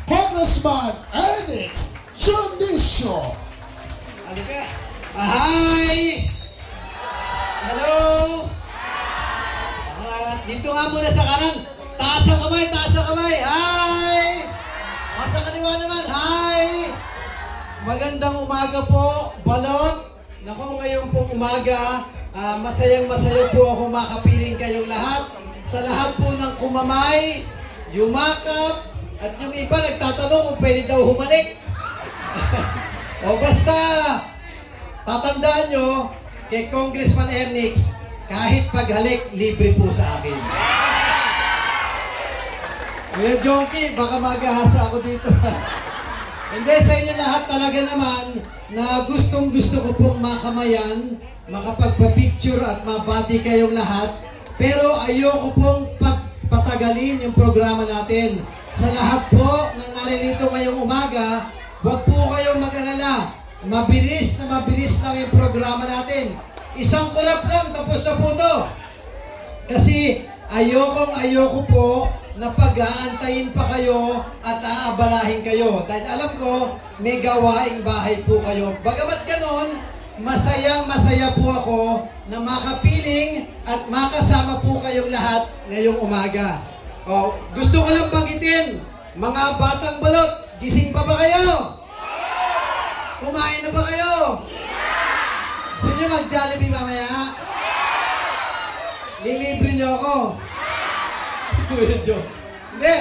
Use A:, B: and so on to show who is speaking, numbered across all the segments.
A: Congressman Ernix Junicio.
B: Halika. Hi! Hello! Dito nga muna sa kanan. Taas ang kamay, taas ang kamay. Hi! Sa kaliwa naman, hi! Magandang umaga po, Balot. Naku, ngayon pong umaga, masayang-masaya po ako makapiling kayong lahat. Sa lahat po ng kumamay, yumakap, at yung iba nagtatanong kung pwede daw humalik. O basta, tatandaan nyo, kay Congressman Ernix, kahit paghalik, libre po sa akin. Kuya Jonky, baka magahasa ako dito. Hindi, sa inyo lahat talaga naman na gustong-gusto ko pong makamayan, makapagpa-picture at mabati kayong lahat. Pero ayoko pong patagalin yung programa natin. Sa lahat po na naririto ngayong umaga, huwag po kayong mag-alala. Mabilis lang yung programa natin. Isang kurap lang, tapos na po to. Kasi ayoko po na pag-aantayin pa kayo at aabalahin kayo. Dahil alam ko, may gawaing bahay po kayo. Bagamat ganon, masayang-masaya po ako na makapiling at makasama po kayong lahat ngayong umaga. O, gusto ko lang banggitin, mga batang balot, gising pa ba kayo? Kumain na ba kayo? Gusto nyo mag-Jollibee mamaya? Nilibre nyo ako. Kuya Joe. Hindi.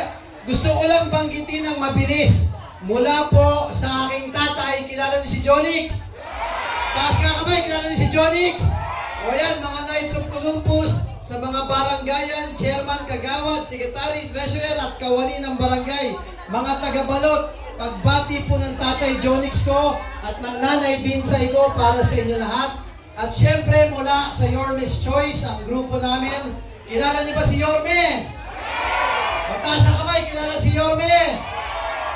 B: Gusto ko lang banggitin ng mabilis. Mula po sa aking tatay, kilala niyo si Jonix? Taas ka kamay, kilala niyo si Jonix? O yan, mga Knights of Columbus, sa mga barangayan, chairman, kagawad, secretary, treasurer, at kawani ng barangay. Mga taga-balot, pagbati po ng tatay Jonix ko at ng nanay Dinsay ko para sa inyo lahat. At syempre mula sa Yorme's Choice, ang grupo namin. Kilala niyo ba si Yorme? Pataas ang kamay, kilala si Yorme.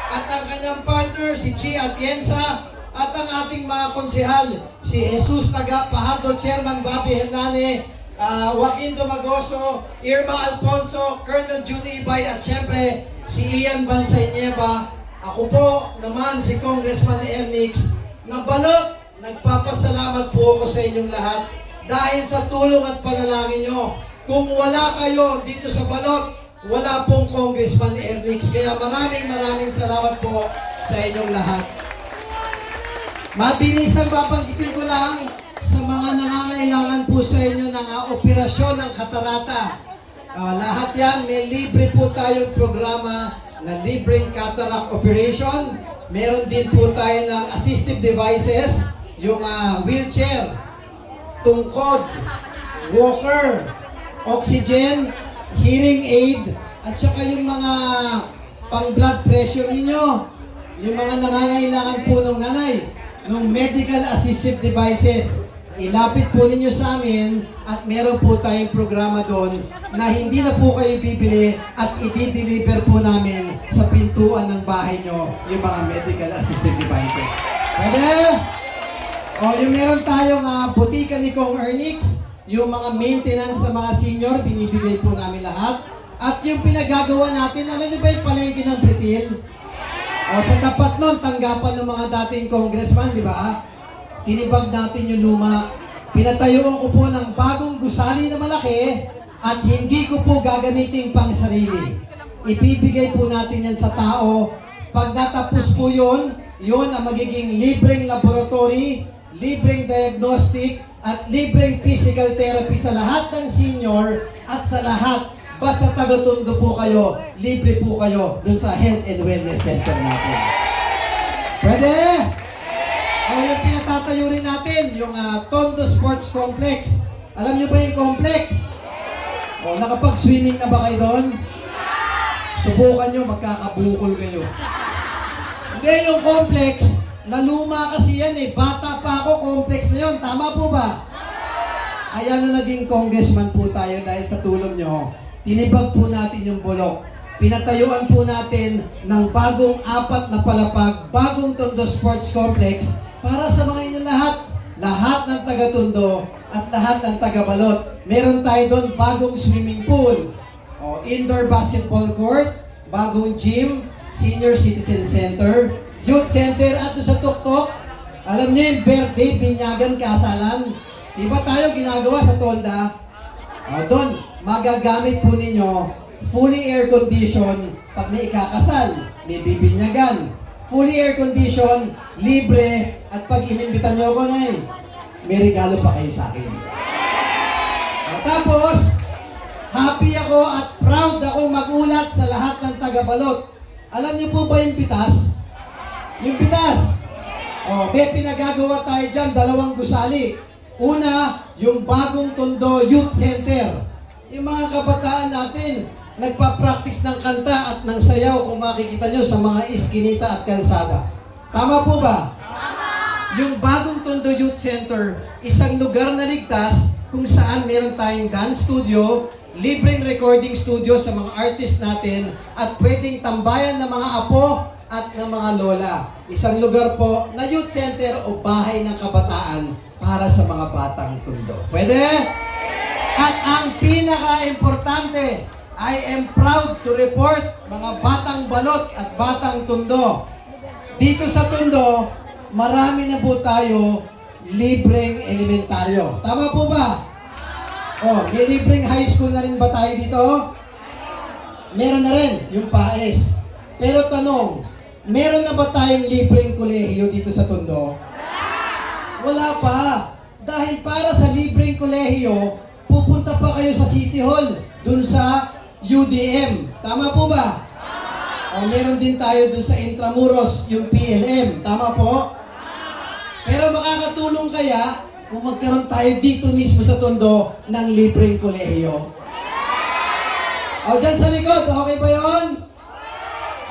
B: At ang kanyang partner, si Chi Atienza. At ang ating mga konsehal, si Jesus Taga Pajardo, Chairman Bobby Hernane, Joaquin Domagoso, Irma Alfonso, Colonel Junie Ibay, at syempre si Ian Bansay Nieva. Ako po naman si Congressman Ernix na balot. Nagpapasalamat po ako sa inyong lahat dahil sa tulong at panalangin nyo. Kung wala kayo dito sa balot, wala pong Congressman Ernix. Kaya maraming salamat po sa inyong lahat. Mabilisan babanggitin ko lang sa mga nangangailangan po sa inyo ng operasyon ng katarata. Lahat yan, may libre po tayong programa na libreng cataract operation. Meron din po tayo ng assistive devices, yung wheelchair, tungkod, walker, oxygen, hearing aid, at saka yung mga pang-blood pressure ninyo, yung mga nangangailangan po ng nanay, ng medical assistive devices. Ilapit po ninyo sa amin at meron po tayong programa doon na hindi na po kayo bibili at i-deliver po namin sa pintuan ng bahay nyo yung mga medical assistive devices. Pwede? O yung meron tayong butika ni Kong Ernix, yung mga maintenance sa mga senior, binibigay po namin lahat. At yung pinagagawa natin, alam niyo ba yung palengke ng Britil? O sa tapat nun, tanggapan ng mga dating congressman, di ba? Tinibag natin yung luma. Pinatayuan ko po ng bagong gusali na malaki at hindi ko po gagamitin pang sarili. Ibibigay po natin yan sa tao. Pag natapos po yun ang magiging libreng laboratory, libreng diagnostic, at libreng physical therapy sa lahat ng senior at sa lahat. Basta taga-Tondo po kayo, libre po kayo dun sa Health and Wellness Center natin. Pwede? O yung pinatatayo rin natin, yung Tondo Sports Complex. Alam niyo ba yung complex? O nakapag-swimming na ba kayo doon? Subukan nyo, magkakabukol kayo. Hindi, yung complex, naluma kasi yan eh. Bata pa ako, complex na yon. Tama po ba? Kaya na naging congressman po tayo dahil sa tulong nyo. Tinibag po natin yung bulok. Pinatayuan po natin ng bagong 4 na palapag, bagong Tondo Sports Complex para sa mga inyo lahat. Lahat ng taga-Tondo at lahat ng taga-Balot. Meron tayo doon bagong swimming pool, indoor basketball court, bagong gym, Senior Citizen Center, Youth Center, at doon sa Tuktok, alam niyo yung birthday, binyagan, kasalan. Di ba tayo ginagawa sa Tolda? Doon, magagamit po ninyo fully air condition pag may ikakasal, may bibinyagan. Fully air condition, libre, at pag inimbitan niyo ako na may regalo pa kayo sa akin. Tapos, happy ako at proud ako magulat sa lahat ng taga-Balot. Alam niyo po ba yung pitas? Yung pitas! May pinagagawa tayo dyan, 2 gusali. Una, yung bagong Tondo Youth Center. Yung mga kabataan natin, nagpa-practice ng kanta at ng sayaw kung makikita nyo sa mga iskinita at kalsada. Tama po ba? Tama! Yung bagong Tondo Youth Center, isang lugar na ligtas kung saan meron tayong dance studio, libreng recording studio sa mga artist natin at pwedeng tambayan ng mga apo at ng mga lola. Isang lugar po na youth center o bahay ng kabataan para sa mga batang Tondo. Pwede? At ang pinaka-importante, I am proud to report mga batang Balot at batang Tondo. Dito sa Tondo, marami na po tayo libreng elementaryo. Tama po ba? May libreng high school na rin ba tayo dito? Meron na rin, yung PAES. Pero tanong, meron na ba tayong libreng kolehiyo dito sa Tondo? Wala pa. Dahil para sa libreng kolehiyo, pupunta pa kayo sa City Hall, dun sa UDM. Tama po ba? Meron din tayo dun sa Intramuros, yung PLM. Tama po? Pero makakatulong kaya kung magkaroon tayo dito mismo sa Tondo ng libreng kolehiyo? Dyan sa likod, okay ba yun?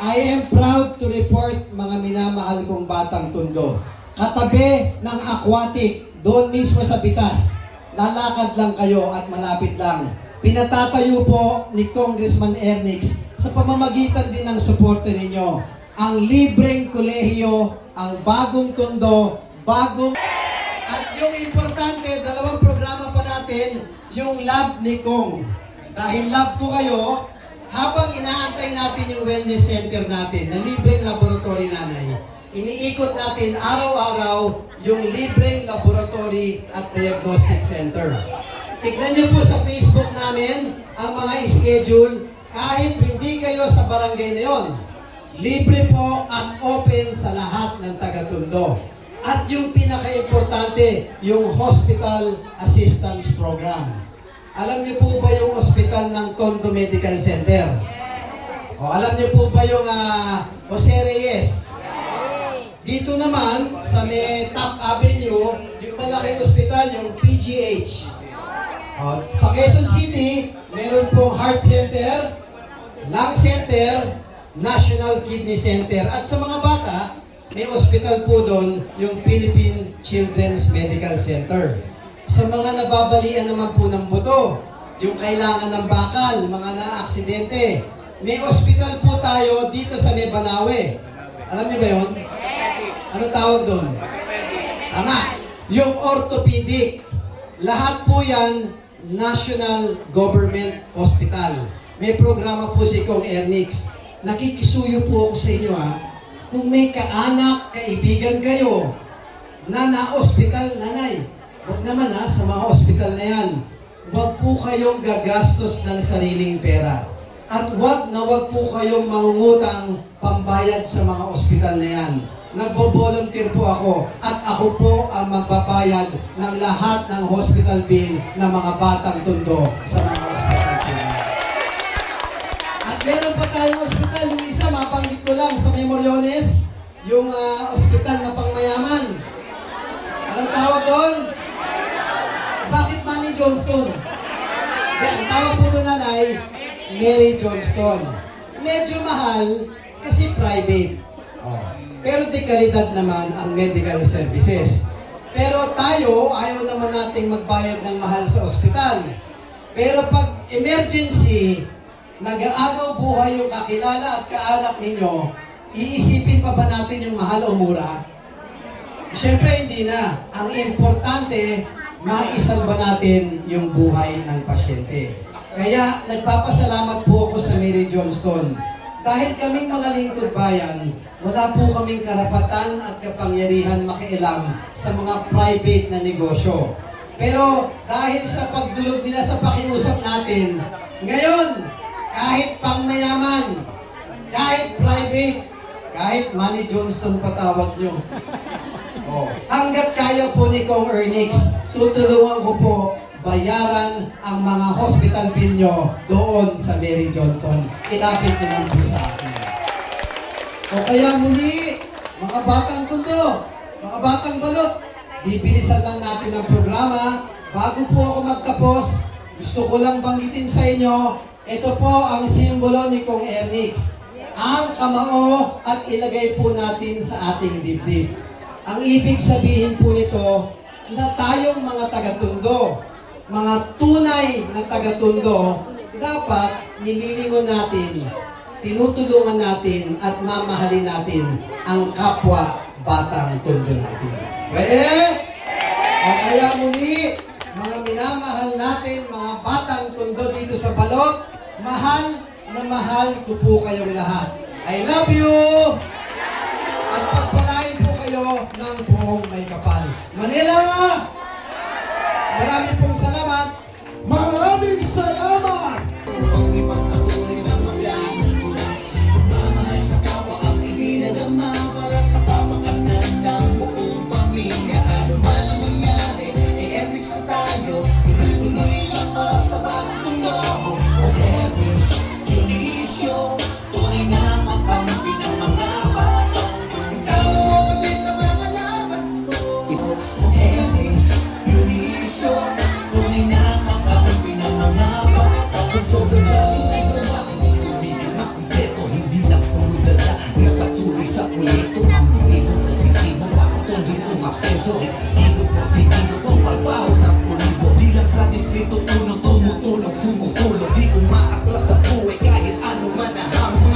B: I am proud to report mga minamahal kong batang Tondo. Katabi ng aquatic, doon mismo sa Bitas. Lalakad lang kayo at malapit lang. Pinatatayo po ni Congressman Ernix sa pamamagitan din ng suporte ninyo. Ang libreng kolehiyo, ang bagong Tondo, bagong... At yung importante, 2 programa pa natin, yung lab ni Kong. Dahil lab ko kayo, habang inaantay natin yung wellness center natin, na libreng laboratory nanay, iniikot natin araw-araw yung libreng laboratory at diagnostic center. Tignan niyo po sa Facebook namin ang mga schedule kahit hindi kayo sa barangay na yon. Libre po at open sa lahat ng taga-Tondo. At yung pinaka-importante, yung Hospital Assistance Program. Alam niyo po ba yung hospital ng Tondo Medical Center? Alam niyo po ba yung Jose Reyes? Dito naman, sa may Top Avenue, yung malaking hospital, yung PGH. Sa Quezon City, meron pong Heart Center, Lung Center, National Kidney Center. At sa mga bata, may hospital po doon, yung Philippine Children's Medical Center. Sa mga nababalian naman po ng buto, yung kailangan ng bakal, mga na-aksidente, may hospital po tayo dito sa May Banawe. Alam niyo ba yun? Ano tawag doon? Tama. Yung orthopedic. Lahat po yan, National Government Hospital. May programa po si Kong Ernix. Nakikisuyo po ako sa inyo Kung may kaanak, kaibigan kayo na na-hospital, nanay, huwag naman sa mga hospital na yan, huwag po kayong gagastos ng sariling pera. At huwag po kayong mangungutang pambayad sa mga hospital na yan. Nagbo-volunteer po ako at ako po ang magbabayad ng lahat ng hospital bill ng mga batang Tondo sa mga hospital po. At meron pa tayong hospital, yung isa, mapanggit ko lang, sa Memoriones, yung hospital na pangmayaman. Anong tawag doon? Bakit Manny Johnston? Ang tawag po doon, nanay, Mary Johnston. Medyo mahal kasi private. Pero di kalidad naman ang medical services. Pero tayo, ayaw naman nating magbayad ng mahal sa ospital. Pero pag emergency, nag-aagaw buhay yung kakilala at kaanak ninyo, iisipin pa ba natin yung mahal o mura? Siyempre hindi na. Ang importante, maisalba natin yung buhay ng pasyente. Kaya nagpapasalamat po ako sa Mary Johnston Dahil kaming mga lingkod bayan, wala po kaming karapatan at kapangyarihan makialam sa mga private na negosyo. Pero dahil sa pagdulog nila sa pakiusap natin, ngayon, kahit pangmayaman, kahit private, kahit Manny Johnston patawag nyo, hanggat kaya po ni Kong Ernix, tutulungan ko po bayaran ang mga hospital bill nyo doon sa Mary Johnson. Ilapit nyo lang po sa akin. O kaya muli, mga batang tundo, mga batang balot, bibilisan lang natin ang programa. Bago po ako magtapos, gusto ko lang banggitin sa inyo, ito po ang simbolo ni Kong Ernix. Ang kamao at ilagay po natin sa ating dibdib. Ang ibig sabihin po nito, na tayong mga taga-tundo, mga tunay na taga-tundo, dapat nililingon natin, tinutulungan natin at mamahalin natin ang kapwa batang tundo natin. Pwede? O kaya muli, mga minamahal natin, mga batang tundo dito sa Balot, mahal na mahal ko po kayong lahat. I love you! At pagpalain po kayo ng buong may kapal. Manila! Marami pong salamat!
A: Maraming salamat!
C: Tumutulong, sumusulong, di umaatras sa buhay kahit ano man ang hamon.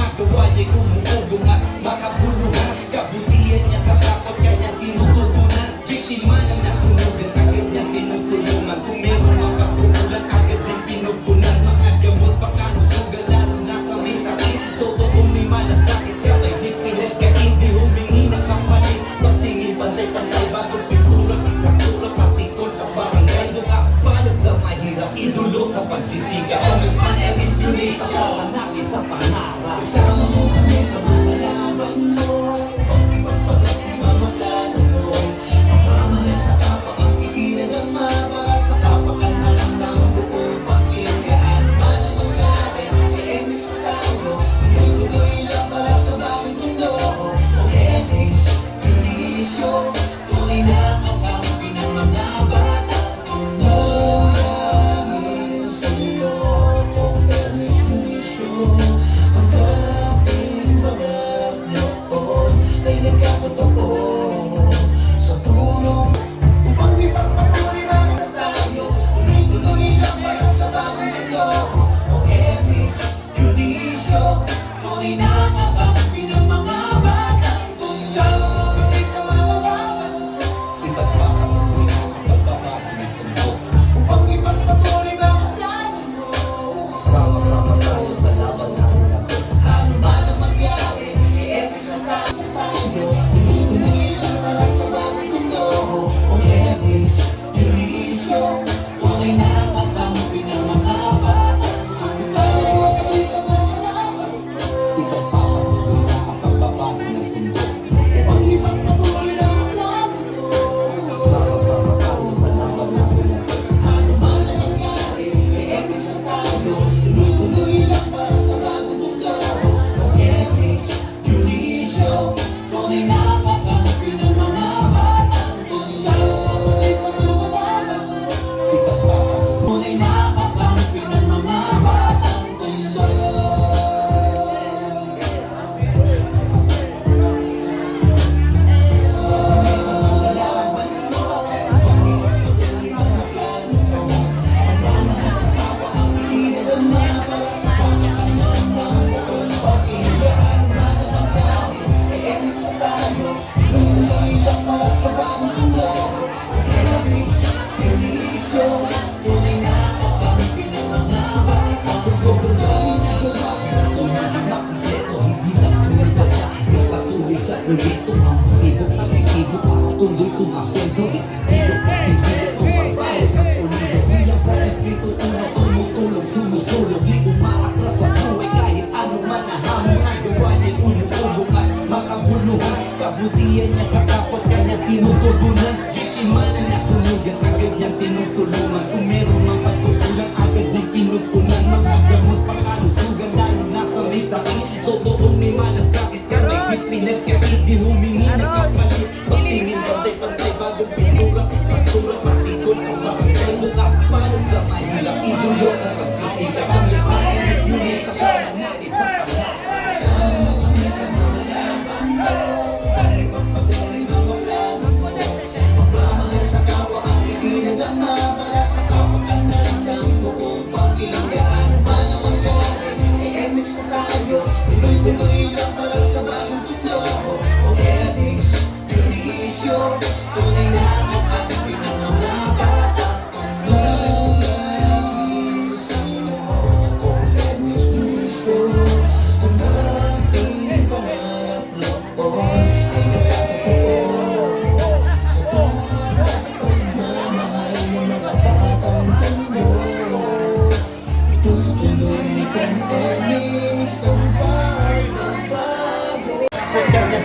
C: Nandito ang motibo, positibo ako tuloy umasenso. Desidido, desidido, tumabaho at ulido. Bilang sa distrito, una tumutulog, sumusulog. Di umaatras sa buhay kahit ano man na hamon. Nagawa niya'y umuubog at makabuluhan. Kabutihan niya sa kapwa kanya tinutugunan. Biktima na nasunugan, agad niyang tinutulungan. Kung meron mang pagkukulang, agad niyang pinupunan. Mga gamot pangkalusugan, lalo na sa may sakit. Totoong may malasakit ka, may pinagkakit. Di humingi ng kapalit. Pagtingin pantay-pantay bagong pintura. Pagtura, patikon ang barangay. Bukas pa rin sa mahirap. Idolo sa pagsisikap. Ang lahat is unit. Kasama natin sa pangalaman.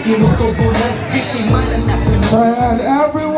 B: Tinutugunan, biktima na nasunod.
A: So, and everyone.